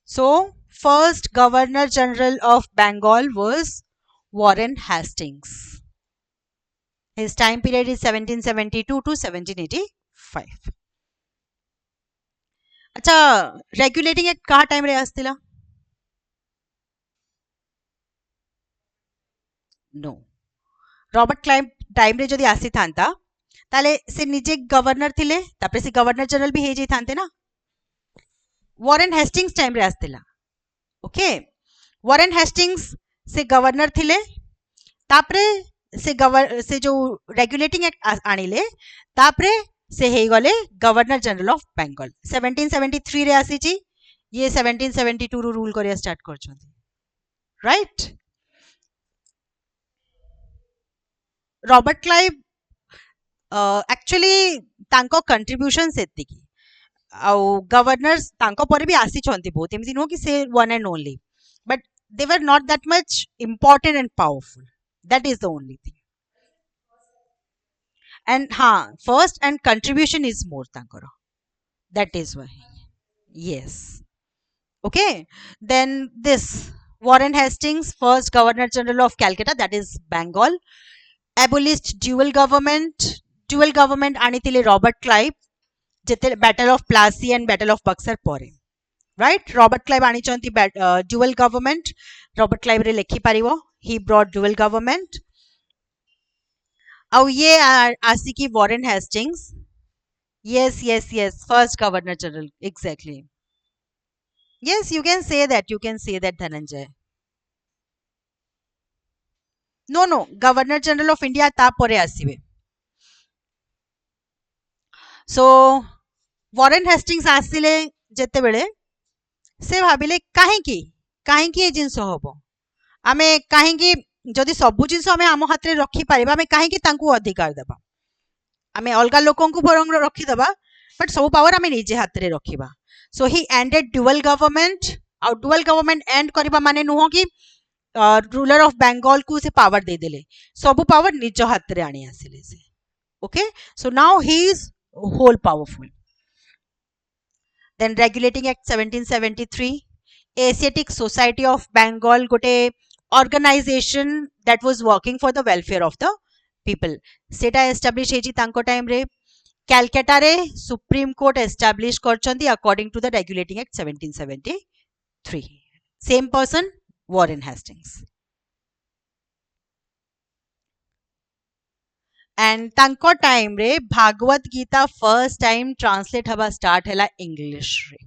So first Governor General of Bengal was Warren Hastings. His time period is 1772 to 1785. अच्छा, regulating act कहा time रे आस्तिला? No, Robert Clive time रे जदि आसी थांता ताले से निजे गवर्नर थिले, तापरे से गवर्नर जनरल भी हे जाई थांते ना. वॉरेन हेस्टिंग्स टाइम रे आस्तिला. ओके, वॉरेन हेस्टिंग्स से गवर्नर थिले, तापरे से जो रेगुलेटिंग एक्ट आनिले, तापरे से हे गले गवर्नर जनरल ऑफ बेंगल. 1773 रे आसी छी, ये 1772 रु रूल करिया स्टार्ट करछंती. राइट. रॉबर्ट क्लाइव एक्चुअली तांको कंट्रीब्यूशन सेतिकी, ଆଉ ଗଭର୍ଣ୍ଣର୍ସ ତାଙ୍କ ପରେ ବି ଆସିଛନ୍ତି ବହୁତ, ଏମିତି ନୁହଁ କି ସେ one and only, but they were not that much important and powerful. That is the only thing. And हाँ, first and contribution is more तांकर. That is why. Yes. Okay. Then this Warren Hastings, first Governor General of Calcutta, that is Bengal, abolished dual government. Dual government आनिथिले Robert Clive जेते battle of Plassey and battle of Buxar परे. Right. Robert Clive आनिचंती dual government. Robert Clive रे लेखि पारिबो, he brought dual government. आउ ये आसिकी Warren Hastings. yes yes yes, first governor general, exactly. Yes, you can say that, you can say that, Dhananjay. No no, governor general of India ता परे आसीबे. So Warren Hastings आसिले जेते बेले से भाबिले काहेकी काहेकी ए जिंस होबो, आमे काहेकी जदि सबु जिंस आमे आम हाथ रे रखी पारिबा, आमे काहेकी तांकू अधिकार देबा. आमे अलगा लोकंकु बरंग रखी देबा, बट सब पावर आमे निजे हाथ रे रखिबा. So he ended dual government. आ ड्यूअल गवर्नमेंट एंड करबा माने नुहो कि रूलर ऑफ बेंगल को से पावर दे देले, सब पावर निज हाथ रे आनी आसिले से. Okay, so now he is whole powerful. Then regulating act 1773, Asiatic Society of Bengal गोटे organization that was working for the welfare of the people, सेटा establish हेजी तांको टाइम रे. कैलकाटा रे सुप्रीम कोर्ट एस्टाब्लिश करछंती according to the regulating act 1773. Same person, Warren Hastings. And तांको time रे Bhagavad Gita first time translate हवा स्टार्ट हैला इंग्लिश रे.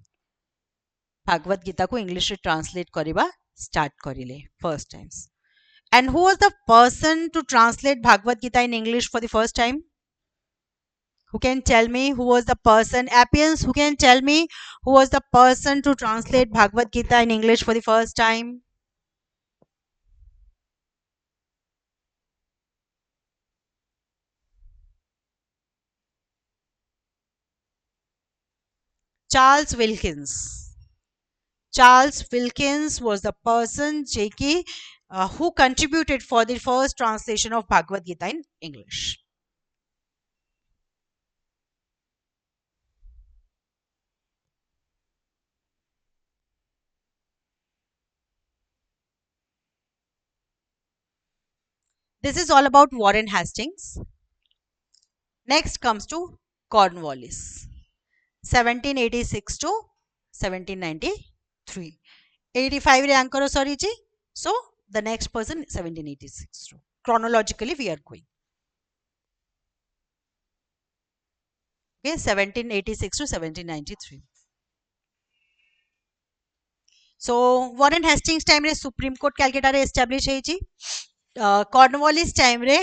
भागवत गीता को इंग्लिश रे ट्रांसलेट करिबा स्टार्ट करिले first times. And who was the person to translate Bhagavad Gita in English for the first time? Who can tell me who was the person? Appians, who can tell me who was the person to translate Bhagavad Gita in English for the first time? Charles Wilkins. Charles Wilkins was the person who contributed for the first translation of Bhagavad Gita in English. This is all about Warren Hastings. Next comes to Cornwallis, 1786 to 1793. 85 रे आंकर sorry ji. So the next person 1786 to. Chronologically we are going. Okay, 1786 to 1793. So Warren Hastings time रे supreme court Calcutta रे establish hazy. Cornwallis time रे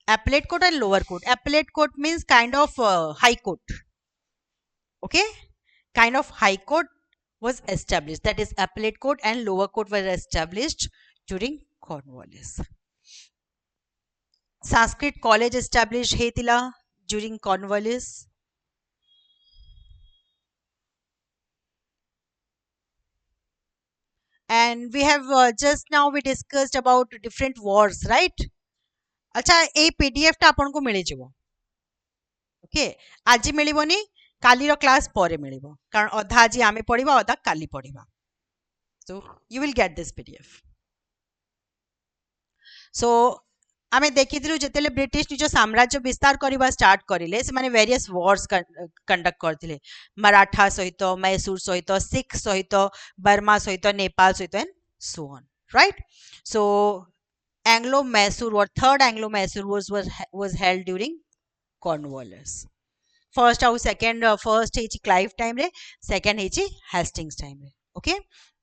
appellate court and lower court. Appellate court means kind of high court. Okay, kind of high court was established, that is appellate court and lower court were established during Cornwallis. Sanskrit college established हेतिला during Cornwallis. And we have just now we discussed about different wars, right? अच्छा, ए PDF टा आपन को मिले जिवो. Okay, आज मिलिबोनी, काली रो class परे मिलिबो, कारण अधा आज आमे पढिबा अधा काली पढिबा. So you will get this PDF. So आमे देखिथिलु जेतेले ब्रिटिश निज साम्राज्य विस्तार करबा स्टार्ट करिले से माने वेरियस वॉर्स कंडक्ट करथिले मराठा सहित मैसूर सहित सिख सहित बर्मा सहित नेपाल सहित and so on right. So Anglo Mysore और third Anglo Mysore was held during Cornwallis. First आउ सेकंड फर्स्ट हेची क्लाइव टाइम रे सेकंड हेची हेस्टिंग्स टाइम रे ओके.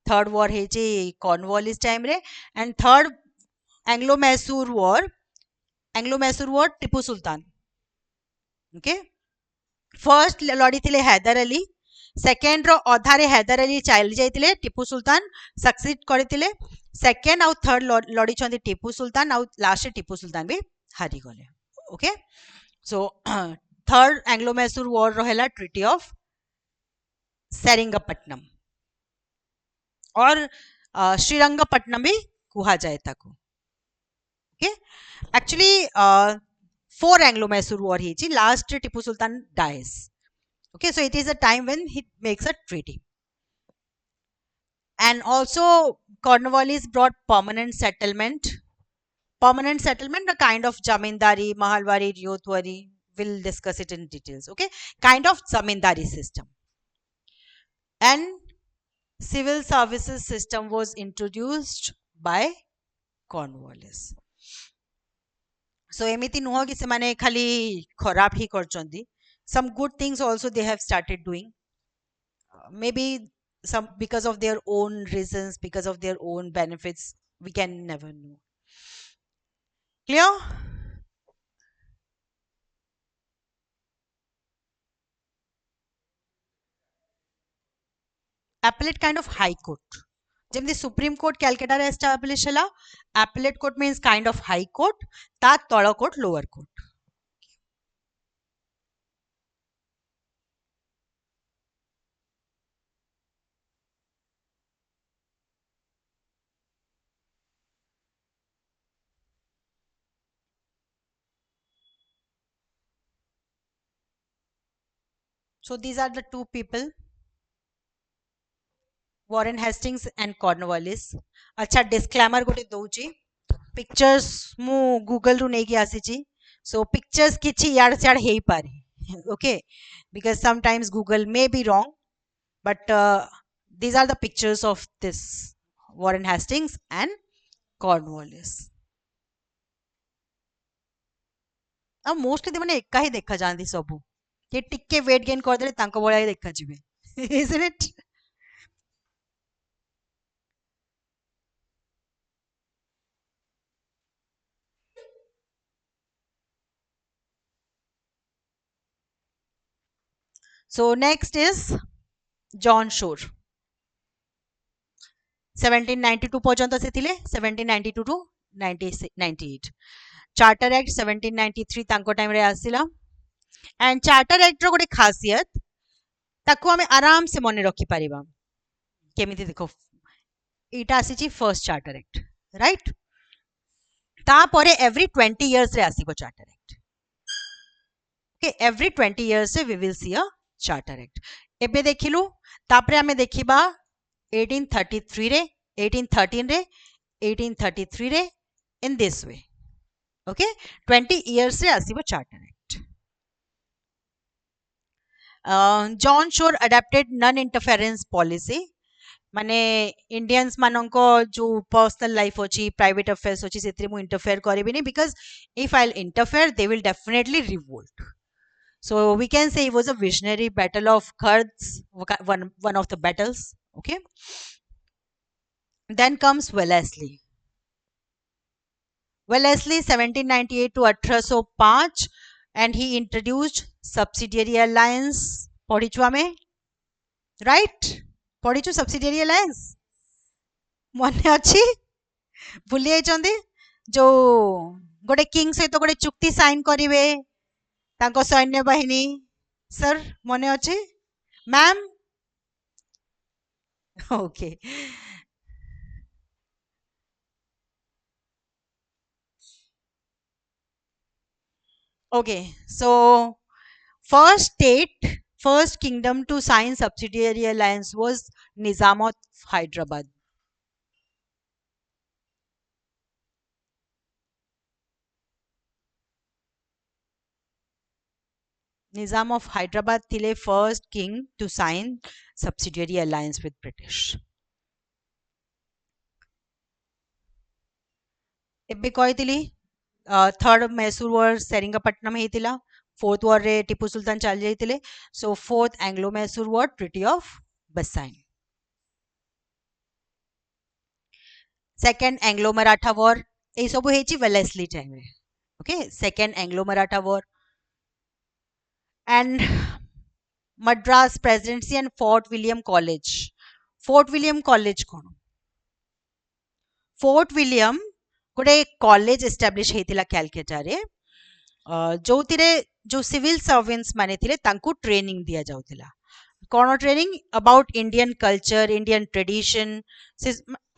थर्ड वॉर हेची कॉर्नवालिस टाइम रे and third Anglo Mysore war Tipu Sultan okay. First लड़ी थिले हैदर अली सेकेंड रो अधारे हैदर अली चली जाइतिले टिपू सुल्तान सक्सीड करथिले सेकेंड आउ थर्ड लड़ी छंदी टिपू सुल्तान आउ लास्ट टिपू सुल्तान भी हारी गले okay. So third Anglo Mysore war रहेला ट्रिटी ऑफ सेरिंगपट्टनम और श्रीरंगपट्टनम भी कुहा जाए ताको okay. Actually 4 Anglo Mysore war ही last Tipu Sultan dies okay. So it is a time when he makes a treaty and also Cornwallis brought permanent settlement, a kind of zamindari mahalwari ryotwari, we'll discuss it in details okay. Kind of zamindari system and civil services system was introduced by Cornwallis. So एमिति नुह कि से माने खाली खराब ही करचंदी. Some good things also they have started doing, maybe some because of their own reasons, because of their own benefits, we can never know. Clear? Appellate kind of high court. जेमती supreme court Calcutta रे establish हला, appellate court means kind of high court, ता तळ court lower court. So these are the two people, Warren Hastings and Cornwallis. अच्छा disclaimer गोटे दउची, pictures मु Google रु नेकी आसीची, so pictures किछि याड स्याड हेई पारे okay, because sometimes Google may be wrong, but these are the pictures of this Warren Hastings and Cornwallis. अब mostly they माने एका ही देखा जांदी सबु ये टिके वेट गेन कर देले तांको बळा ही देखा जिवे isn't it? So next is John Shore. 1792 पर्यंत से थिले 1792 टू 1998. चार्टर एक्ट 1793 तांको टाइम रे आसिला एंड चार्टर एक्ट रो गोटे खासियत ताको हमें आराम से मने रखी परिबा केमिति देखो इटा आसीची फर्स्ट चार्टर एक्ट राइट ता परे एवरी 20 इयर्स रे आसीबो charter act okay. Every 20 years see we will see a charter act. एबे देखिलु तापरे हमें देखिबा 1833 रे 1813 रे 1833 रे in this way okay. 20 years रे आसीबो charter act. John Shore adapted non interference policy माने इंडियंस माननको जो पर्सनल लाइफ अछि प्राइवेट अफेयर्स अछि सेतरे मु इंटरफेयर करबिनी because if I'll interfere they will definitely revolt. So we can say it was a visionary. Battle of Khards, one of the battles okay. Then comes Wellesley 1798 to 1805 and he introduced subsidiary alliance. पढ़िछु आमे right पढ़िछु subsidiary alliance मने अछि भूली जाइचंदी जो गोटे king सहित गोटे चुक्ति sign करिवे तांको सैन्य बाहिनी सर मने अछि ma'am okay. Okay, so first kingdom to sign subsidiary alliance was Nizam of Hyderabad. Nizam of Hyderabad thile first king to sign subsidiary alliance with British. ଏବେ କହିଥିଲି third Mysore war Seringapattnam ହେଇଥିଲା, fourth war ରେ ଟିପୁ ସୁଲତାନ ଚାଲି ଯାଇଥିଲେ, so fourth Anglo Mysore war Treaty of Bassein. Second Anglo Maratha war এই ସବୁ ହେଇଛି Wellesley time ରେ, okay, second Anglo Maratha war. And Madras Presidency and Fort William College. Fort William College କ'ଣ? Fort William ଗୋଟେ college establish ହେଇଥିଲା କ୍ୟାଲକାଟାରେ, ଯୋଉଥିରେ ଯୋଉ civil servants ମାନେ ଥିଲେ ତାଙ୍କୁ ଟ୍ରେନିଂ ଦିଆଯାଉଥିଲା. କ'ଣ training? About Indian culture, Indian tradition.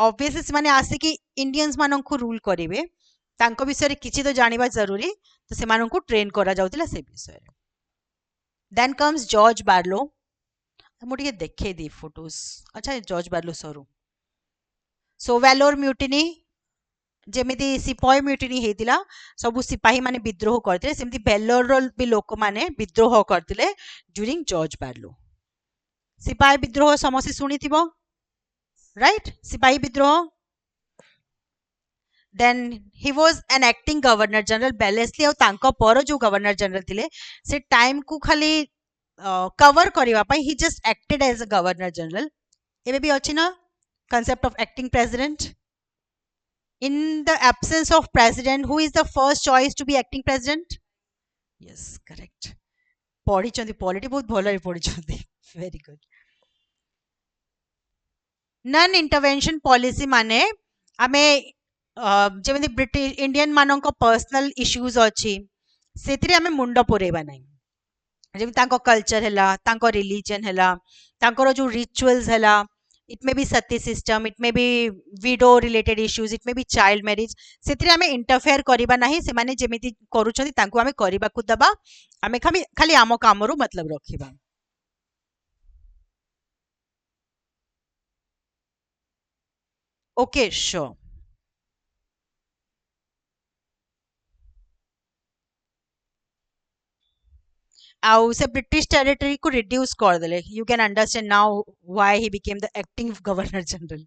Obviously ସେମାନେ ଆସିକି ଇଣ୍ଡିଆନ୍ସ ମାନଙ୍କୁ ରୁଲ କରିବେ, ତାଙ୍କ ବିଷୟରେ କିଛି ତ ଜାଣିବା ଜରୁରୀ, ତ ସେମାନଙ୍କୁ ଟ୍ରେନ କରାଯାଉଥିଲା ସେ ବିଷୟରେ. Then comes George Barlow. ମୁଁ ଟିକେ ଦେଖେଇ ଦି ଫଟୋସ୍. ଆଚ୍ଛା, ଜର୍ଜ ବାର୍ଲୋ ସରୁ. So Valour Mutiny, ଯେମିତି ସିପାହୀ ମ୍ୟୁଟିନି ହେଇଥିଲା, ସବୁ ସିପାହୀ ମାନେ ବିଦ୍ରୋହ କରିଥିଲେ, ସେମିତି ଭେଲୋରର ବି ଲୋକମାନେ ବିଦ୍ରୋହ କରିଥିଲେ during ଜର୍ଜ ବାର୍ଲୋ. ସିପାହୀ ବିଦ୍ରୋହ ସମସ୍ତେ ଶୁଣିଥିବ, ରାଇଟ୍? ସିପାହୀ ବିଦ୍ରୋହ. Then he was an acting governor general. Wellesley ଆଉ ତାଙ୍କ ପର ଯୋଉ ଗଭର୍ଣ୍ଣର ଜେନେରାଲ ଥିଲେ, ସେ ଟାଇମ୍ କୁ ଖାଲି କଭର କରିବା ପାଇଁ he just acted as a governor general. ଏବେ ବି ଅଛି ନା concept of acting president? In the absence of president, who is the first choice to be acting president? Yes, correct. ପଢିଛନ୍ତି, ପଲିଟି ବହୁତ ଭଲରେ ପଢିଛନ୍ତି. Very good. Non intervention policy ମାନେ ଆମେ ଯେମିତି ବ୍ରିଟିଶ ଇଣ୍ଡିଆନ ମାନଙ୍କ ପର୍ସନାଲ ଇସ୍ୟୁଜ ଅଛି, ସେଥିରେ ଆମେ ମୁଣ୍ଡ ପୁରେଇବା ନାହିଁ. ଯେମିତି ତାଙ୍କ କଲଚର ହେଲା, ତାଙ୍କ ରିଲିଜନ ହେଲା, ତାଙ୍କର ଯୋଉ ରିଚୁଆଲ୍ସ ହେଲା, it may be sati system, it may be widow related issues, it may be child marriage, ସେଥିରେ ଆମେ ଇଣ୍ଟରଫେୟାର କରିବା ନାହିଁ. ସେମାନେ ଯେମିତି କରୁଛନ୍ତି ତାଙ୍କୁ ଆମେ କରିବାକୁ ଦବା, ଆମେ ଖାଲି ଆମ କାମରୁ ମତଲବ ରଖିବା. Okay, sure. ଆଉ ସେ ବ୍ରିଟିଶ ଟେରିଟୋରୀକୁ ରିଡ୍ୟୁସ କରିଦେଲେ. You can understand now why he became the acting governor general.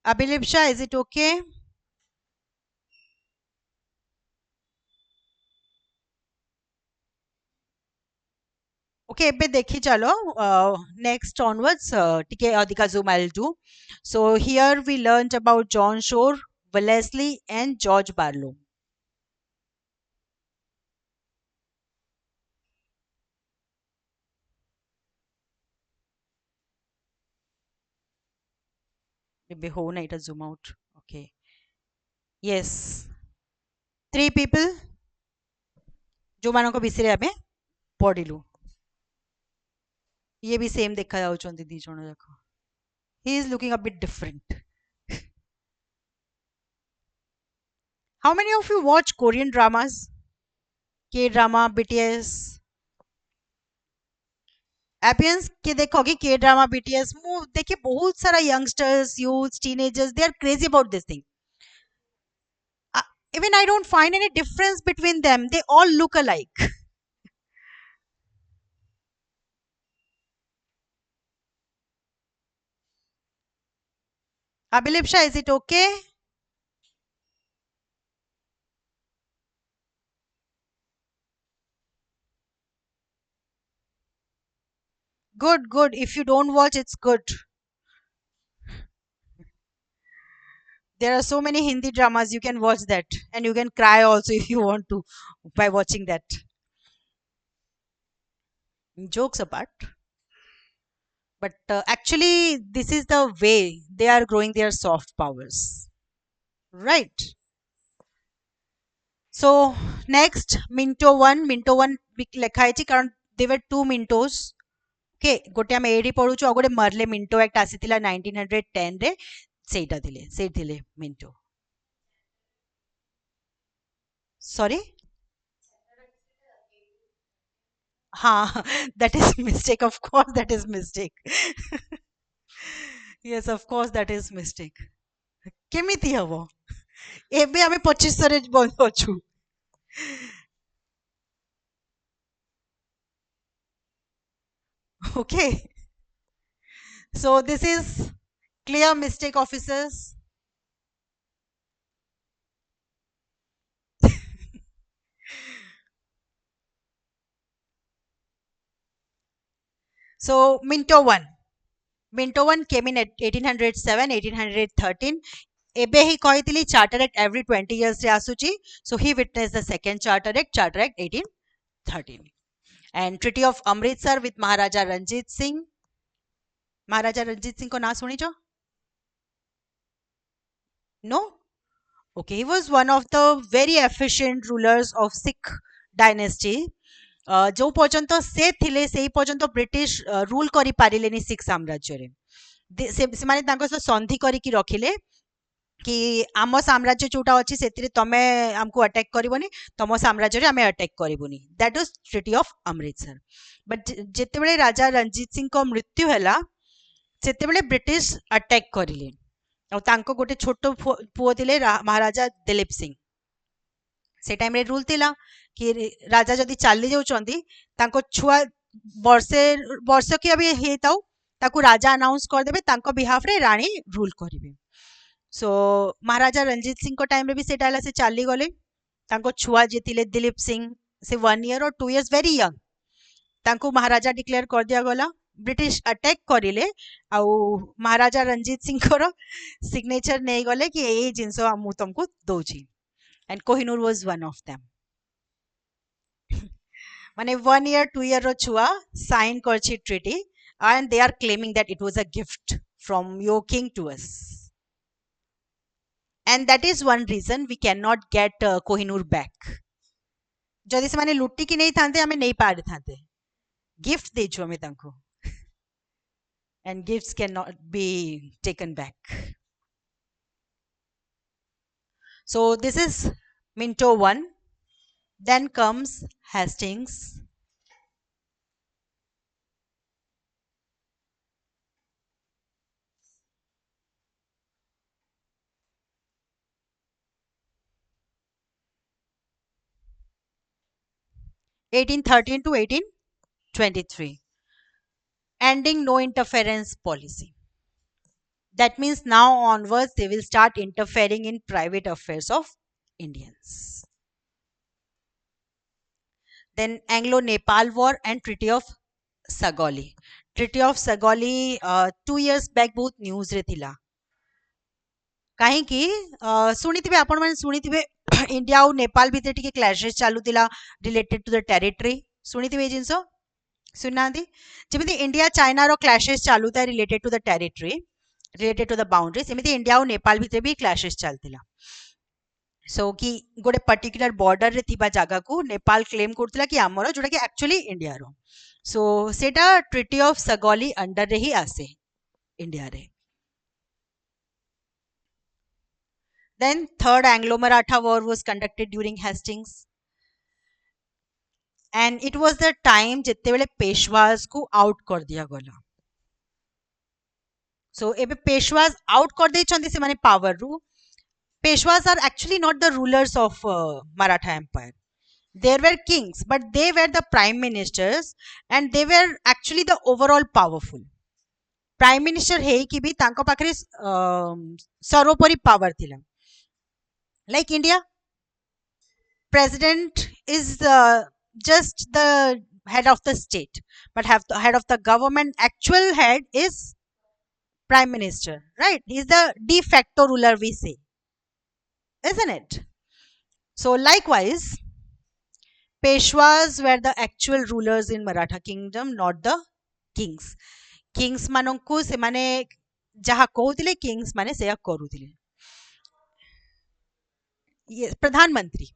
Abhilip Shah, is it okay? Okay, ଏବେ ଦେଖି ଚାଲ, next onwards ଟିକେ ଅଧିକା zoom I'll do. So here we learned about John Shore, Wellesley and George Barlow. ଏବେ ହଉନା ଏଇଟା zoom out. Okay. Yes. 3 people ଯୋଉମାନଙ୍କ ବିଷୟରେ ଆମେ ପଢିଲୁ. ଇଏ ବି ସେମ୍ ଦେଖା ଯାଉଛନ୍ତି ଦି ଜଣ ଯାକ. He is looking a bit different. How many of you watch Korean dramas? K-drama, BTS? Appearance के देखोगे K-drama, BTS, ମୁଁ ଦେଖେ ବହୁତ ସାରା youngsters, youths, teenagers, they are crazy about this thing. Even I don't find any difference between them. They all look alike. Abhilip Shah, is it okay? Good, good. If you don't watch, it's good. There are so many Hindi dramas, you can watch that. And you can cry also if you want to by watching that. Jokes apart. But actually, this is the way they are growing their soft powers. Right? So, next, Minto 1. Minto 1 ଲେଖା ହେଇଛି କାରଣ they were two Mintos. Okay, ଗୋଟେ ଆମେ ଏଇଠି ପଢୁଛୁ, ଆଉ ଗୋଟେ ମର୍ଲେ Minto act ଆସିଥିଲା 1910 ରେ, ସେଇଟା ଥିଲେ ମିଣ୍ଟୋ. Sorry? हाँ, that is mistake, of course that is mistake. Yes, of course that is mistake. କେମିତି ହବ? ଏବେ ଆମେ 2500 ରେ ଅଛୁ. Okay. So this is clear mistake, officers. So Minto 1. Minto 1 came in at 1807, 1813. Ebe he କହିଥିଲି Charter Act every 20 years ରେ ଆସୁଛି. So he witnessed the second Charter Act 1813. And Treaty of Amritsar with Maharaja Ranjit Singh. Maharaja Ranjit Singh को ना सुनिचो? No? Okay, he was one of the very efficient rulers of Sikh dynasty. जो पर्यंत से थिले सेही पर्यंत British rule करि पारिलेनी सिख साम्राज्य रे से माने तांको सह संधि करिकी रखिले कि आम साम्राज्य जोटा अछि सेतिरे तमे हमको अटैक करबोनी तम साम्राज्य रे हमें अटैक करबोनी that was treaty of Amritsar but जेतेबेले राजा रणजीत सिंह को मृत्यु हैला सेतेबेले ब्रिटिश अटैक करिले और तांको गोटे छोट पुओ थिले महाराजा दिलीप सिंह से टाइम रे रूल थिला कि राजा जदि चाली जाउचंदी तांको छुआ वर्षे वर्ष की अभी हेताउ ताकू राजा अनाउंस कर देबे तांको बिहाफ रे रानी रूल करिवे सो महाराजा रणजीत सिंह को टाइम रे भी सेटा हला से चाली गले तांको छुआ जे थिले दिलीप सिंह से 1 year और 2 years वेरी यंग तांको महाराजा डिक्लेयर कर दिया गला ब्रिटिश अटैक करिले आउ महाराजा रणजीत सिंह को सिग्नेचर नहीं गले कि ए जिंस मु तुमको दउची and Kohinoor was one of them माने 1 year 2 year रो छुआ साइन करछि treaty and they are claiming that it was a gift from your king to us and that is one reason we cannot get Kohinoor back जदि से माने लुट्टी की नहीं थांते हमें नहीं पार थांते गिफ्ट देछु हमें तांको and gifts cannot be taken back so this is Minto 1 then comes Hastings 1813 to 1823 ending no interference policy that means now onwards they will start interfering in private affairs of Indians then Anglo Nepal war and Treaty of Sagoli Treaty of Sagoli 2 years back बहुत news रे थिला କାହିଁକି ଶୁଣିଥିବେ ଆପଣ ମାନେ ଶୁଣିଥିବେ India ଆଉ ନେପାଳ ଭିତରେ ଟିକେ କ୍ଲାସେସ୍ ଚାଲୁଥିଲା ରିଲେଟେଡ୍ ଟୁ ଦ ଟେରିଟୋରୀ ଶୁଣିଥିବେ ଏଇ ଜିନିଷ ଶୁଣିନାହାନ୍ତି ଯେମିତି ଇଣ୍ଡିଆ ଚାଇନାର କ୍ଲାସେସ୍ ଚାଲୁଥାଏ related to the territory related to the boundary ସେମିତି ଇଣ୍ଡିଆ ଆଉ ନେପାଳ ଭିତରେ ବି କ୍ଲାସେସ୍ ଚାଲିଥିଲା सो कि गोटे पर्टिकुलर बॉर्डर रे थिबा जागा को नेपाल क्लेम करथिला कि हमरो जोटा कि एक्चुअली इंडिया रो सो सेटा ट्रीटी ऑफ सगोली अंडर रे ही आसे इंडिया रे then third Anglo-Maratha war was conducted during Hastings and it was the time जेतेबेले पेशवाज को आउट कर दिया गला so एबे पेशवाज आउट कर दे चंदी से माने पावर रु Peshwas are actually not the rulers of Maratha Empire. There were kings, but they were the prime ministers and they were actually the overall powerful. Prime minister है कि भी तांको पाखरे सर्वोपरि पावर थिला. Like India, president is just the head of the state, but have the head of the government. Actual head is prime minister, right? He is the de facto ruler, we say. Isn't it? So likewise, Peshwas were the actual rulers in Maratha kingdom, not the kings. Kings manonku semane jaha कहूथिले kings माने सेया करूथिले. Yes, प्रधानमंत्री.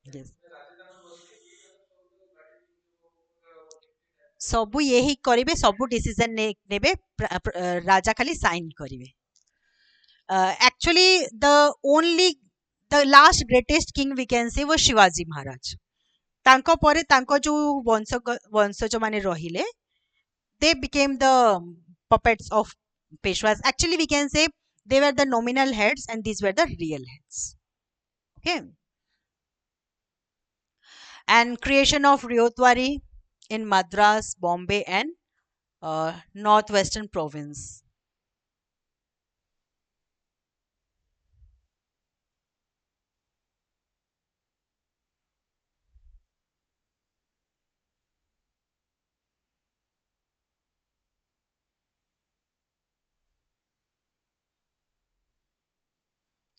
Yes. सबु यही करिवे सबु decision नेबे राजा खाली sign करिवे. Actually the last greatest king we can say was Shivaji Maharaj. तांको परे तांको जो वंशज माने रहिले they became the puppets of Peshwas. Actually we can say they were the nominal heads and these were the real heads. Okay. and creation of Ryotwari in Madras, Bombay, and northwestern province.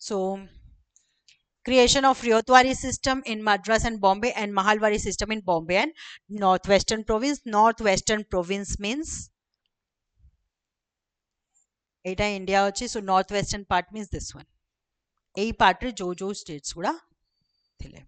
So creation of Ryotwari system in Madras and Bombay, and Mahalwari system in Bombay and northwestern province. Northwestern province means Etah India अच्छी, so north western part means this one, यही part रे जो जो states गुड़ा थिले.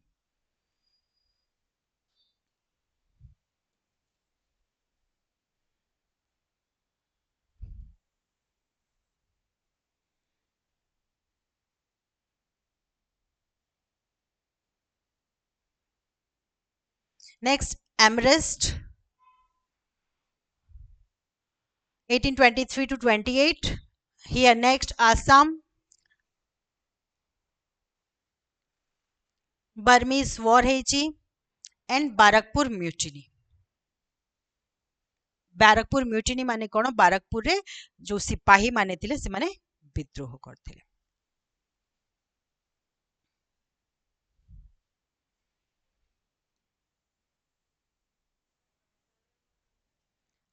Next, Amrest, 1823 to 28. Here next, Assam, Burmese war ହେଇଛି, and Barakpur mutiny. बारकपुर mutiny माने कौन? बारकपुर रे जो सिपाही माने थिले से माने विद्रोह करथिले.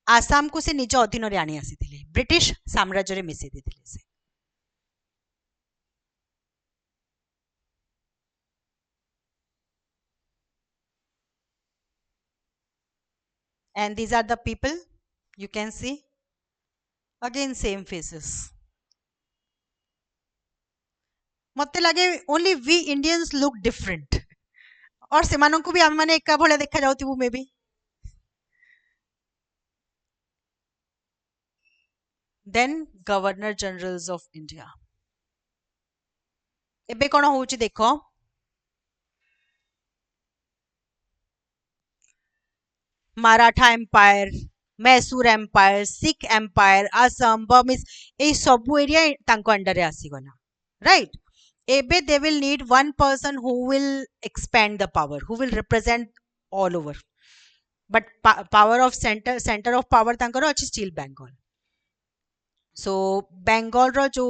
आसाम को से निज अधीन रे आनी आसीथिले, ब्रिटिश साम्राज्य रे मिसि दिथिले से. And these are the people you can see, again same faces. मते लगे only we Indians look different, और सेमानन को भी हम माने एका भले देखा जाउतिबु maybe. Then governor generals of India. एबे कोन होउची देखो, Maratha empire, Mysore empire, Sikh empire, Assam, Burmese, ए सब एरिया तांको अंडर रे आसी गला, राइट. एबे they will need one person who will expand the power, who will represent all over. But power of centre of power तांकर अछि स्टिल बेंगल. सो बेंगल रो जो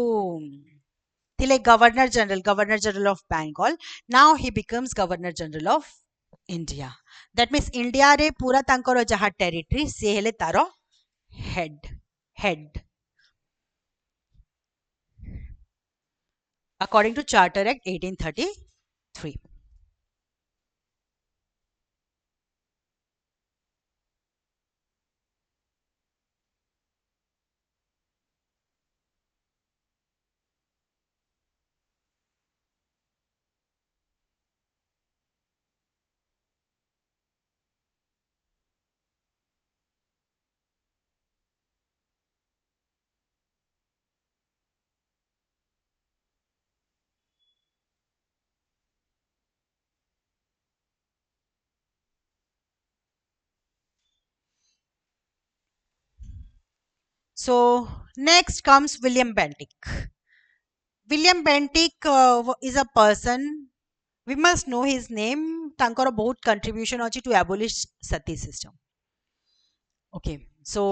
थिले governor general of Bengal, now he becomes governor general of India. That means India रे पूरा तांकर जहा territory से हेले तारो head according to charter act 1833. So next comes William Bentinck. William Bentinck is a person, we must know his name. तांकर बहुत contribution अछि to abolish sati system. Okay, so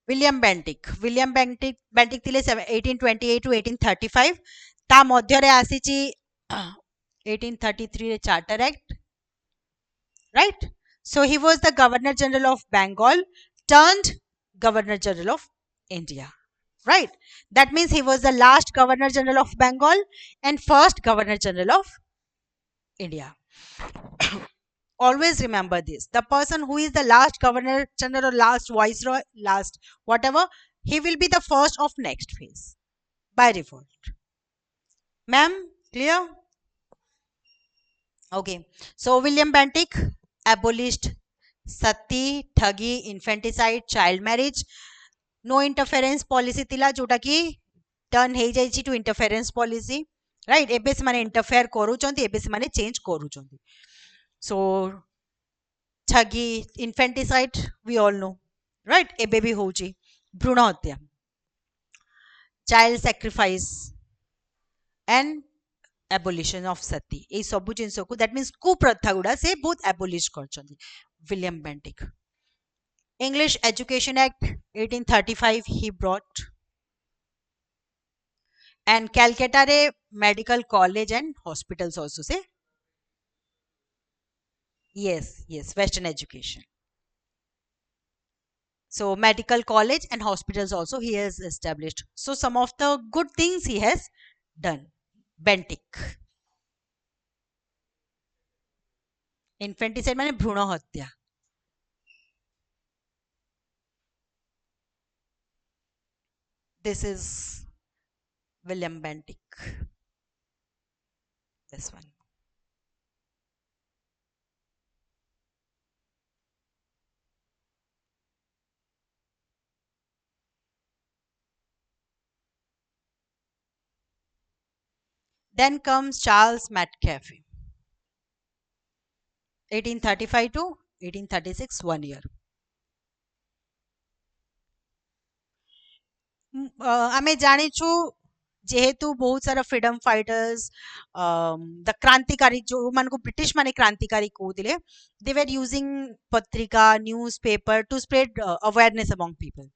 Bentinck थिले 1828 to 1835. ता मध्य रे आसीची 1833 रे charter act, right. So he was the Governor General of Bengal turned Governor General of India, right. That means he was the last Governor General of Bengal and first Governor General of India. Always remember this, the person who is the last Governor General or last Viceroy, last whatever, he will be the first of next phase by default. Ma'am, clear? Okay, so William Bentinck abolished sati, thagi, infanticide, child marriage, no interference policy थिला जोटा कि turn हे जाइछि to interference policy, right. एबे से माने interfere करूचंती, एबे से माने चेंज करूचंती. So thuggee, infanticide we all know, right. एबे भी होउछि भ्रूण हत्या, child sacrifice, and abolition of sati ei sabu jinso ku that means kuprotha guda se बहुत abolish करछन्ती William Bentinck. English Education Act 1835 he brought, and Calcutta re medical college and hospitals also say. Yes, Western education. So medical college and hospitals also he has established. So some of the good things he has done. Bentinck. Infanticide माने भ्रूण हत्या. This is William Bentinck. This one. Then comes Charles Metcalfe. 1835 to 1836 1 year. ଆମେ ଜାଣିଛୁ ଯେହେତୁ ବହୁତ ସାରା freedom fighters the କ୍ରାନ୍ତିକାରୀ ଯୋଉମାନଙ୍କୁ ବ୍ରିଟିଶ ମାନେ କ୍ରାନ୍ତିକାରୀ କହୁଥିଲେ ଦେ ୱେର୍ ୟୁଜିଂ ପତ୍ରିକା newspaper to spread awareness among people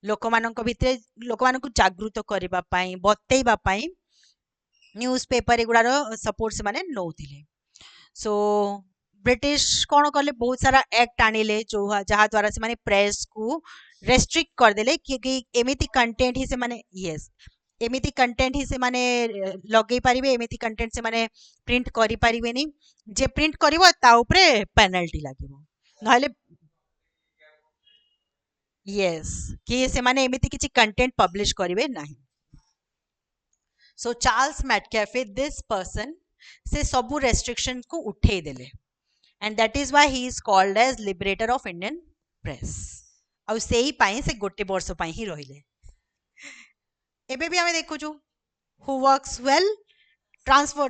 ଲୋକମାନଙ୍କ ଭିତରେ ଲୋକମାନଙ୍କୁ ଜାଗୃତ କରିବା ପାଇଁ ବତେଇବା ପାଇଁ ନ୍ୟୁଜ ପେପର ଏଗୁଡ଼ାର ସପୋର୍ଟ ସେମାନେ ନଉଥିଲେ ସୋ ବ୍ରିଟିଶ କ'ଣ କଲେ ବହୁତ ସାରା ଆକ୍ଟ ଆଣିଲେ ଯାହା ଦ୍ୱାରା ସେମାନେ ପ୍ରେସ କୁ ରେଷ୍ଟ୍ରିକ୍ଟ କରିଦେଲେ କି ଏମିତି କଣ୍ଟେଣ୍ଟ ହିଁ ସେମାନେ ୟେସ୍ ଏମିତି କଣ୍ଟେଣ୍ଟ ହିଁ ସେମାନେ ଲଗେଇ ପାରିବେ ଏମିତି କଣ୍ଟେଣ୍ଟ ସେମାନେ ପ୍ରିଣ୍ଟ କରିପାରିବେନି ଯେ ପ୍ରିଣ୍ଟ କରିବ ତା ଉପରେ ପେନାଲ୍ଟି ଲାଗିବ ନହେଲେ ୟେସ୍ କି ସେମାନେ ଏମିତି କିଛି କଣ୍ଟେଣ୍ଟ ପବ୍ଲିଶ କରିବେ ନାହିଁ ସୋ ଚାର୍ଲସ ମ୍ୟାଟକ୍ୟାଫେ ଦିସ୍ ପର୍ସନ ସେ ସବୁ ରେଷ୍ଟ୍ରିକ୍ସନ କୁ ଉଠେଇ ଦେଲେ and that is why he is called as liberator of Indian press ଆଉ ସେଇ ପାଇଁ ସେ ଗୋଟେ ବର୍ଷ ପାଇଁ ହିଁ ରହିଲେ ଏବେ ବି ଆମେ ଦେଖୁଛୁ who works well transfer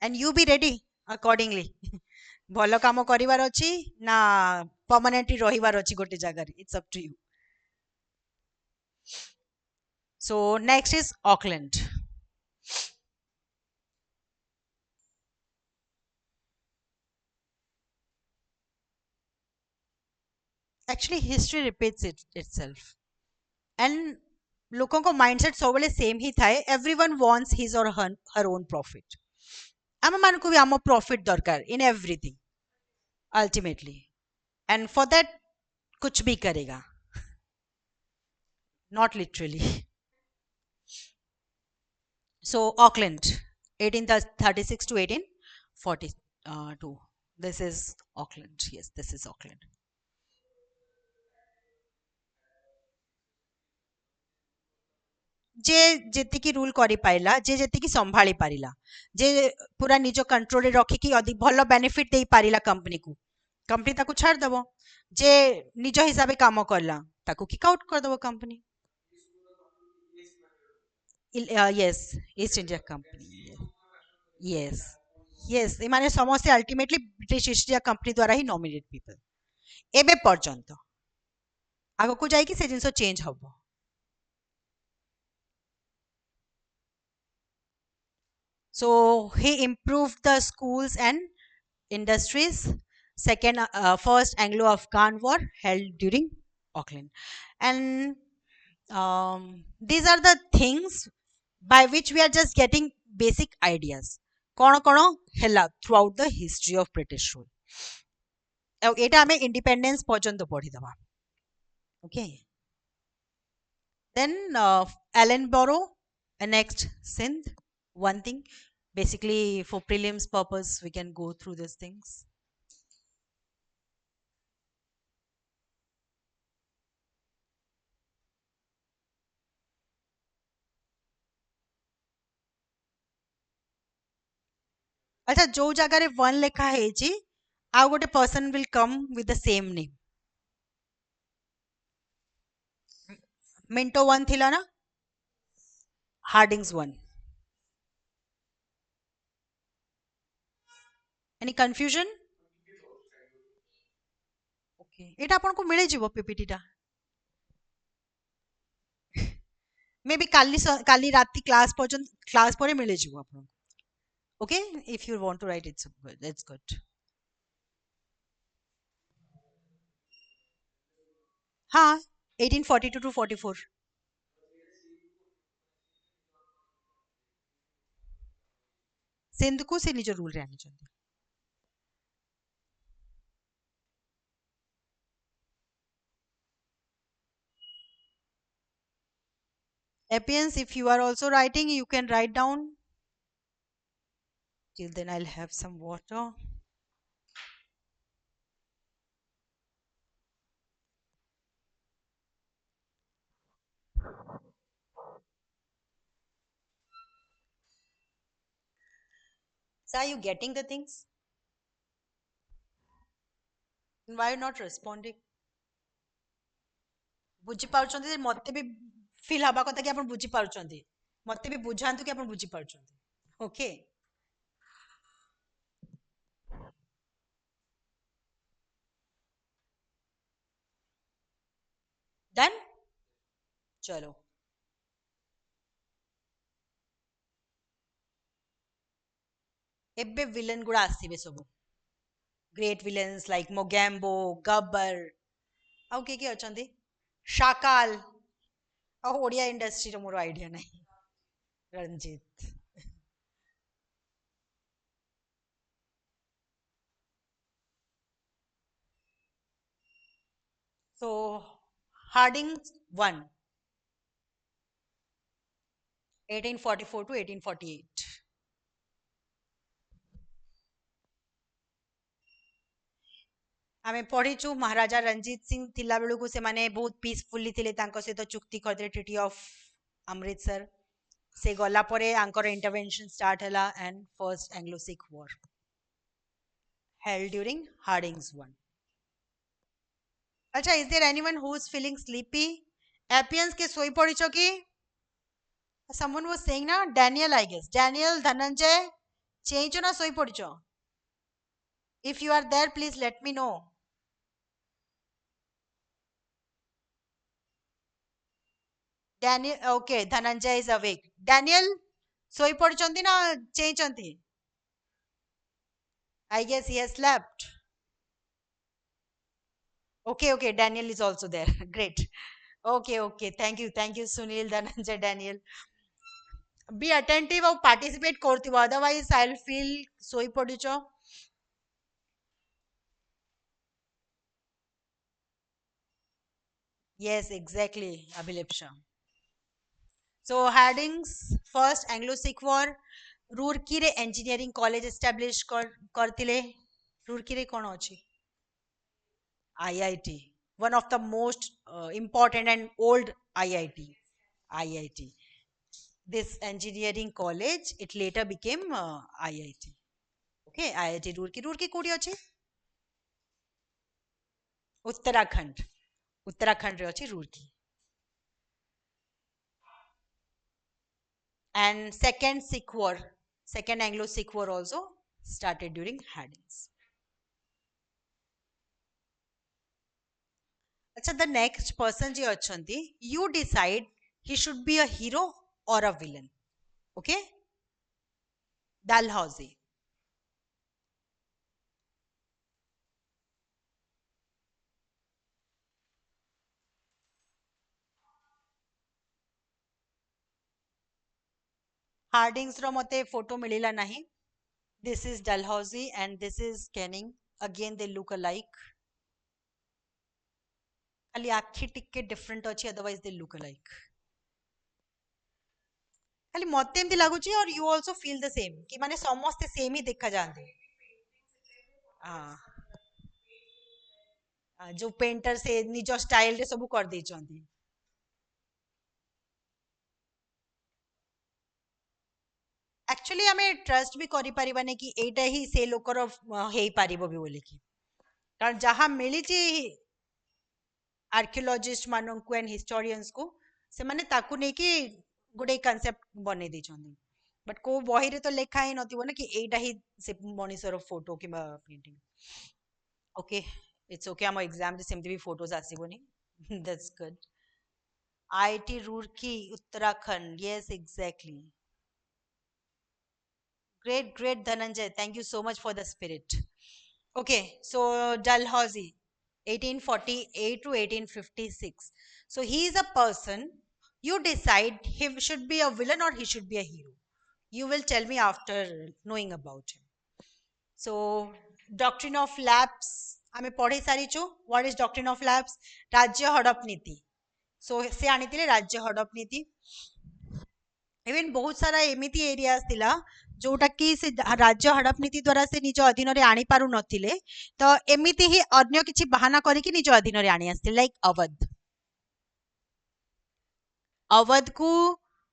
and you be ready accordingly ଭଲ କାମ କରିବାର ଅଛି ନା permanently ରହିବାର ଅଛି ଗୋଟେ ଜାଗାରେ it's up to you so next is Auckland actually history repeats itself and ଲୋକଙ୍କ ମାଇଣ୍ଡସେଟ୍ ସବୁବେଳେ ସେମ୍ ହିଁ ଥାଏ everyone wants his or her own profit ଆମ ମାନଙ୍କୁ ବି ଆମ profit ଦରକାର in everything ultimately and for that कुछ भी करेगा not literally so Auckland 1836 to 1842 this is Auckland yes this is Auckland ଯେ ଯେତିକି ରୁଲ କରିପାରିଲା ଯେ ଯେତିକି ସମ୍ଭାଳି ପାରିଲା ଯେ ପୁରା ନିଜ କଣ୍ଟ୍ରୋଲରେ ରଖିକି ଭଲ ବେନିଫିଟ ଦେଇ ପାରିଲା କମ୍ପାନୀକୁ कंपनी ताको छाड़ दबो जे निज हिसाब से काम करला ताको किक आउट कर दबो company yes East India company yes yes ए माने समस्त ultimately British East India company द्वारा ही नॉमिनेट पीपल एबे पर्यंत आगो को जाई कि से जिंसो चेंज हबो so he improved the schools and industries first Anglo-Afghan war held during Auckland and these are the things by which we are just getting basic ideas कौन हेला throughout the history of British rule एटा हमें independence पर्यंत पढ़ी दबा okay then Allenborough annexed Sindh one thing basically for prelims purpose we can go through these things अच्छा जो जगह one लेखा है आउ गोटे person will come with the same name Minto one थिला ना Hardinge one any confusion okay एटा आपन को मिले जीवो पीपीटी टा मे बी काली राति क्लास पर्यंत क्लास पर मिले जीव आपन okay if you want to write it's good हाँ 1842 टू 44 सिंध को से निज रूल रे आनी Appians, if you are also writing, you can write down. Till then, I'll have some water. So, are you getting the things? Why not responding? ବୁଝି ପାରୁଛନ୍ତି ଯେ ମତେ ବି ଫିଲ୍ ହବା କଥା କି ଆପଣ ବୁଝି ପାରୁଛନ୍ତି ମତେ ବି ବୁଝାନ୍ତୁ କି ଆପଣ ବୁଝି ପାରୁଛନ୍ତି ଓକେ ଡନ୍ ଚलो ଏବେ villain ଗୁଡା ଆସିବେ ସବୁ great villains like Mogambo, Gabbar ଆଉ କିଏ କିଏ ଅଛନ୍ତି शाकाल ଆଉ ଓଡିଆ ଇଣ୍ଡଷ୍ଟ୍ରିର ମୋର ଆଇଡିଆ ନାହିଁ ରଞ୍ଜିତ so Harding won 1844 to 1848 ଆମେ ପଢିଛୁ ମହାରାଜା ରଞ୍ଜିତ ସିଂ ଥିଲା ବେଳକୁ ସେମାନେ ବହୁତ ପିସଫୁଲି ଥିଲେ ତାଙ୍କ ସହିତ ଚୁକ୍ତି କରିଥିଲେ ଟ୍ରିଟି ଅଫ ଅମୃତସର ସେ ଗଲା ପରେ ଆଙ୍କର ଇଣ୍ଟରଭେନସନ ଷ୍ଟାର୍ଟ ହେଲା and first Anglo-Sikh war held during Harding's one अच्छा is there anyone who is feeling sleepy Appians के सोई पड़िछ कि someone was saying ना Daniel I guess Daniel Dhananjay चेइछ ना सोई पड़िछ if you are there please let me know Daniel okay Dhananjay is awake Daniel सोई पड़िछंती ना चेइछंती I guess he has slept okay okay Daniel is also there great okay okay thank you Sunil Dhananjay Daniel be attentive ଆଉ participate କରୁଥିବ otherwise I'll feel ଶୋଇ ପଡୁଛ yes exactly Abhilipsha so Harding's first Anglo-Sikh war Roorkee रे engineering college establish करथिले रूरकी रे कोन अछि IIT one of the most important and old IIT IIT this engineering college it later became IIT okay IIT Roorkee Roorkee कोडी अछि उत्तराखंड उत्तराखंड रे अछि Roorkee and second Sikh war second Anglo-Sikh war also started during Harding's अच्छा the next person J अछंती you decide he should be a hero or a villain okay Dalhousie Harding's रो मते photo मिलिला नहीं this is Dalhousie and this is Canning again they look alike खाली आखि टिके different अछि otherwise they look alike खाली मते एमती लागुची और you also feel the same कि माने समस्ते सेम ही देखा जाते हाँ जो पेंटर से निज स्टाइल रे सब कर देचंती एक्चुअली हमें ट्रस्ट भी करि परिबाने कि एटा ही से लोकर हेई पारिबो भी बोली कि कारण जहाँ मिली आर्कियोलॉजिस्ट मानक एंड हिस्टोरियंस को से माने ताकू नै कि गोटे कांसेप्ट बनै दैछंती बट को बही रे तो लेखा ही नथिबो ना कि एटा ही से मनीषर फोटो कि पेंटिंग ओके इट्स ओके हम एग्जाम रे सेमती भी फोटोज आसीबोनी that's good IIT Roorkee, Uttarakhand. Yes, exactly. Great, great, Dhananjay. Thank you so much for the spirit. Okay, so Dalhousie, 1848 to 1856. So he is a person, you decide he should be a villain or he should be a hero. You will tell me after knowing about him. So, Doctrine of Lapse, ଆମେ ପଢି ସାରିଛୁ. What is Doctrine of Lapse? राज्य हड़प नीति. So, ସେ ଆଣିଥିଲେ राज्य हड़प नीति. इवन बहुत सारा एमिति एरियाज थिला जोटा कि से राज्य हड़प नीति द्वारा से निज अधीन रे आनी पारु नथिले, तो एमिति ही अन्य किछि बहाना करिकि निज अधीन रे आनी आस्थिले, लाइक अवध. अवध को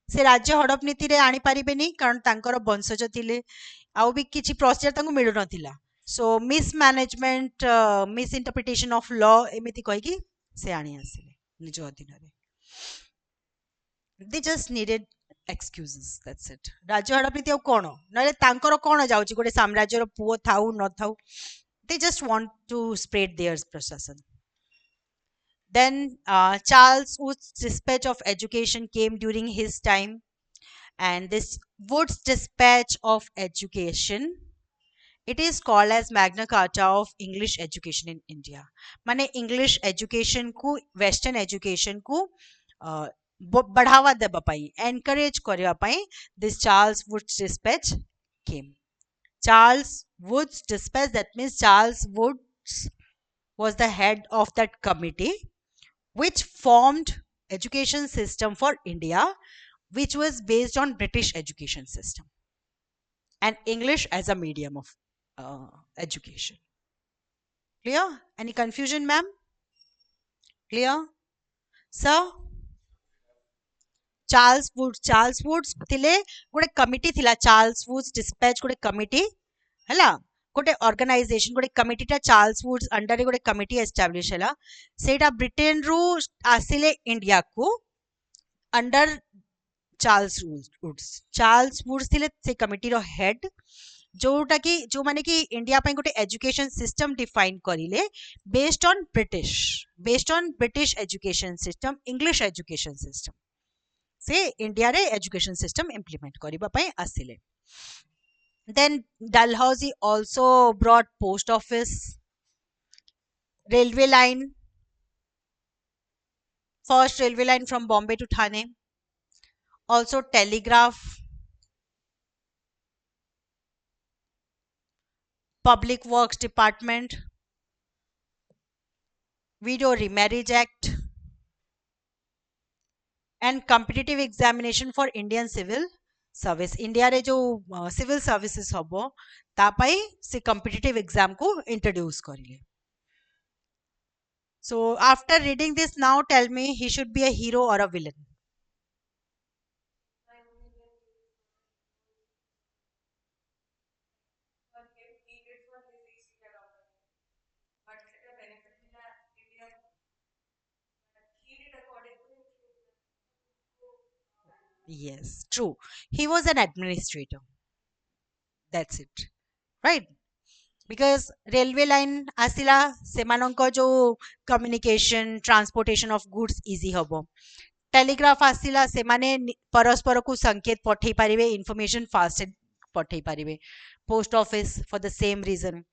से राज्य हड़प नीति रे आनी पारिबेनी कारण तांकर वंशज थिले, आउ भी किछि प्रोसीजर तांको मिलु नथिला. So mismanagement, misinterpretation of law एमिति कहि कि से आनी आसिले निज अधीन रे. They just needed excuses, that's it. राज्य हड़प नीति आउ कोन नले तांकर कोन जाउची गोटे साम्राज्य रो पुओ थाउ न थाउ, they just want to spread their प्रशासन. Then Charles Wood's Dispatch of Education came during his time, and this Wood's Dispatch of Education, it is called as Magna Carta of English education in India. माने English education को Western education को बढ़ावा देबा पाई, encourage करबा पाई this Charles Wood's Dispatch came. Charles Wood's Dispatch, that means Charles Woods was the head of that committee which formed education system for India, which was based on British education system and English as a medium of education. Clear? Any confusion, ma'am? Clear? Sir? Charles Woods थिले गोटे committee थिला, Charles Woods Dispatch गोटे committee हला, गोटे organisation गोटे कमिटीटा Charles woods under गोटे committee establish हैला. सेटा ब्रिटेन रु आसिले इंडिया को अंडर चार्ल्स वुड्स थिले से कमिटी रो हेड, जोटा कि जो माने कि इंडिया पई गोटे एजुकेशन सिस्टम डिफाइन करिले based on British education system, English education system से इंडिया रे एजुकेशन सिस्टम इंप्लीमेंट करिबा पई आसिले. Then Dalhousie also brought post office, railway line, first railway line from Bombay to Thane, also telegraph, public works department, Widow Remarriage Act, and competitive examination for Indian civil service. India रे जो civil services हबो ता पई से competitive exam को introduce करिले. So after reading this now tell me he should be a hero or a villain. Yes, true. He was an administrator. That's it. Right? Because railway line आसिला सेमानंको जो communication transportation of goods easy हबो. Telegraph आसिला से माने परस्पर को संकेत पठेई पारिबे, इंफॉर्मेशन फास्ट पठेई पारिबे. Post office for the same reason.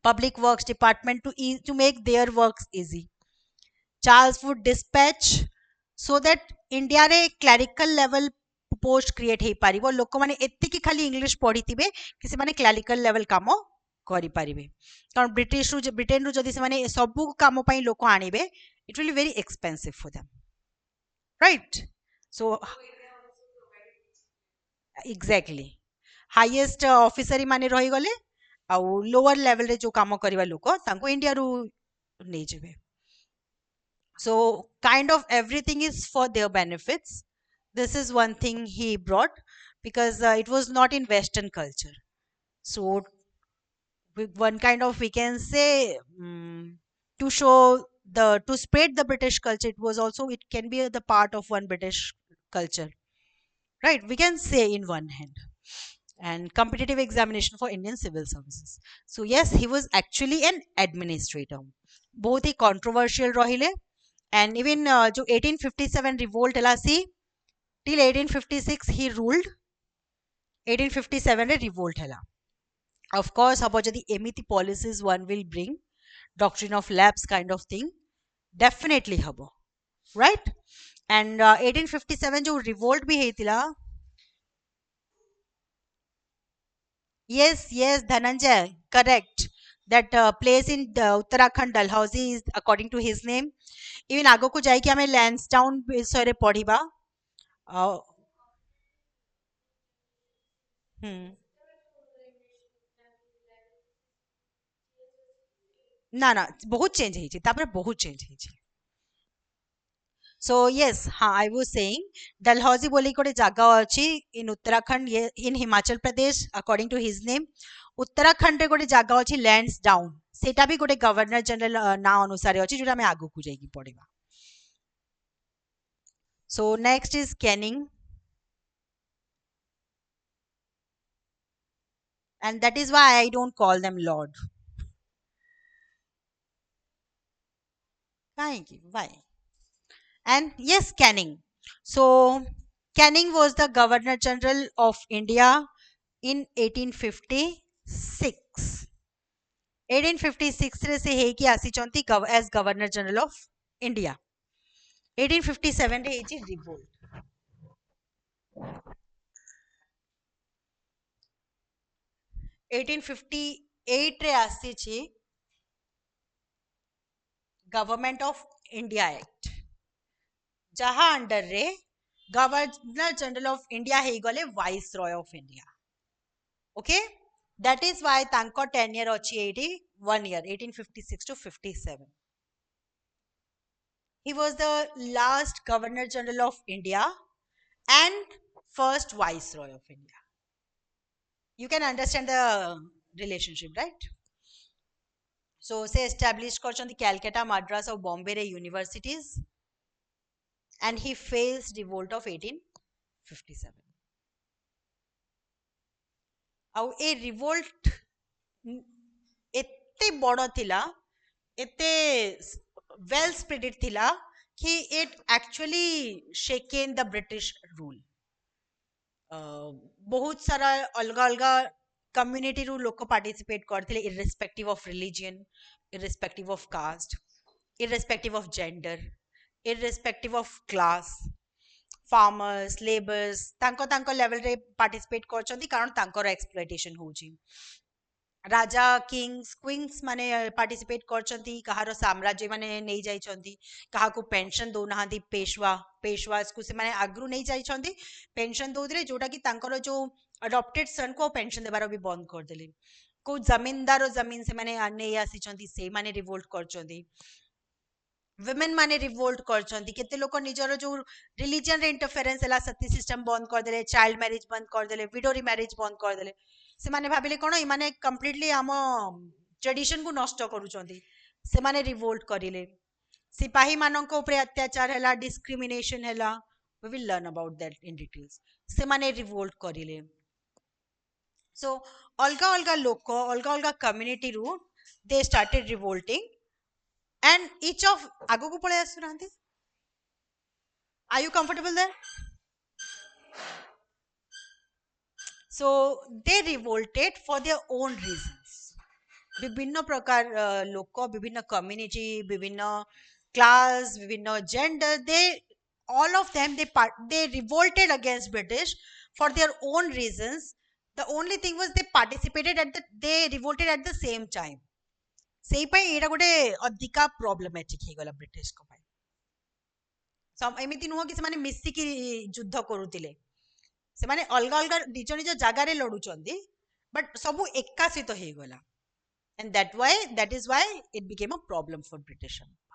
Public works department to make their works easy. Charles Wood dispatch so that India रे क्लरिकल लेवल पोस्ट क्रिएट हे पारिबो. लोक माने एत्ति कि खाली इंग्लिश पढ़िथिबे कि से माने क्लरिकल लेवल काम करि पारिबे. कारण ब्रिटेन रु जदि से माने सबु काम पई लोक आनिबे, it will be very expensive for them. Right? So exactly highest officer माने रही गले आउ लोअर लेवल रे जो काम करबा लोक तांको इंडिया रु नै जेबे. So kind of everything is for their benefits. This is one thing he brought because it was not in Western culture. So one kind of, we can say, to show to spread the British culture, it was also, it can be the part of one British culture, right? We can say in one hand. And competitive examination for Indian civil services. So yes, he was actually an administrator. बहुत ही controversial रहिले and even जो 1857 revolt ହେଲା सी till 1856 he ruled. 1857 रे revolt ହେଲା. Of course हबो जदि एमिति policies one will bring, doctrine of lapse kind of thing, definitely हबो, right? And 1857 जो revolt भी ହେଇଥିଲା, yes Dhananjay, correct, that place in Uttarakhand, Dalhousie is according to his name. Even आगो को जाइए कि हमें Lansdowne विषय पढ़िबा. uh, hmm. ना ना बहुत चेंज ହେଇଛି, ତାପରେ ବହୁତ ଚେଞ୍ଜ ହେଇଛି. So yes, I was saying Dalhousie बोली कोटे जागा अछि in Uttarakhand, in Himachal Pradesh according to his name. Uttarakhand रे गोटे जागा अछि Lansdowne, सेटा भी गोटे गवर्नर जनरल ना अनुसार अछि जोटा हम आगु को जाइकी पढ़िबा. So next is Canning, and that is why I don't call them lord. Why? And yes, Canning. So Canning was the Governor General of India in 1856. 1856 रे से हे कि आसीचंती as Governor General of India. 1857 रे हेची revolt. 1858 रे आसीची Government of India Act, जहा under रे governor general of India हे गले vice Roy of India. Okay, that is why तांको tenure अछि 1 year, 1856 to 57. He was the last governor general of India and first viceroy of India. You can understand the relationship, right? So se established करछन्ति Calcutta, Madras और Bombay रे universities, and he faced revolt of 1857. आउ ए revolt एते बड़ थिला, एते well spreaded थिला कि it actually shaken the British rule. बहुत सारा अलग अलग कम्युनिटी रू लोक पार्टिसिपेट करथिले, irrespective of religion, irrespective of caste, irrespective of gender, irrespective of class. Farmers, labours तांको तांको लेवल रे पार्टिसिपेट करछन्ती कारण तांकर एक्सप्लॉयटेशन होउची. राजा, किंग्स, क्वींस माने पार्टिसिपेट करछन्ती, कहारो साम्राज्य माने नै जाइछन्ती, काहाको पेंशन दो नहांती, पेशवास को से माने आग्रु नै जाइछन्ती, पेंशन दोदरे जोटा कि तांकर जो अडॉप्टेड सन को पेंशन देबार भी बंद कर देले. को जमींदार जमीन से माने नै आसीछन्ती, से माने रिवोल्ट करछन्ती. विमेन माने रिवोल्ट करछन्ती. केते लोक निजर जो रिलीजन रे इंटरफेरेंस हला, सती सिस्टम बंद कर देले, चाइल्ड मैरिज बंद कर देले, विडो रिमैरिज बंद कर देले. से माने भाबिले कोन इ माने कंप्लीटली हम ट्रेडिशन को नष्ट करूछन्ती. से माने रिवोल्ट करिले. सिपाही मानक ऊपर अत्याचार हला, डिस्क्रिमिनेशन हला. We will learn about that in details. से माने रिवोल्ट करिले. So अलगा अलगा लोक, अलगा अलगा कम्युनिटी रू they started revolting, and each of आगो को पळे आसुनांती. Are you comfortable there? So they revolted for their own reasons. विभिन्न प्रकार लोक, विभिन्न कम्युनिटी, विभिन्न क्लास, विभिन्न gender, they all of them they revolted against British for their own reasons. The only thing was they revolted at the same time. सेही पई एटा गोटे अधिका प्रॉब्लमेटिक हे गला ब्रिटिश को पई. सम एमिति नुह कि से माने मिसी की युद्ध करूतिले, से माने अलग अलग निज निज जागा रे लडुचंदी, बट सबु एका सहित हे गला, and that is why it became a problem for British.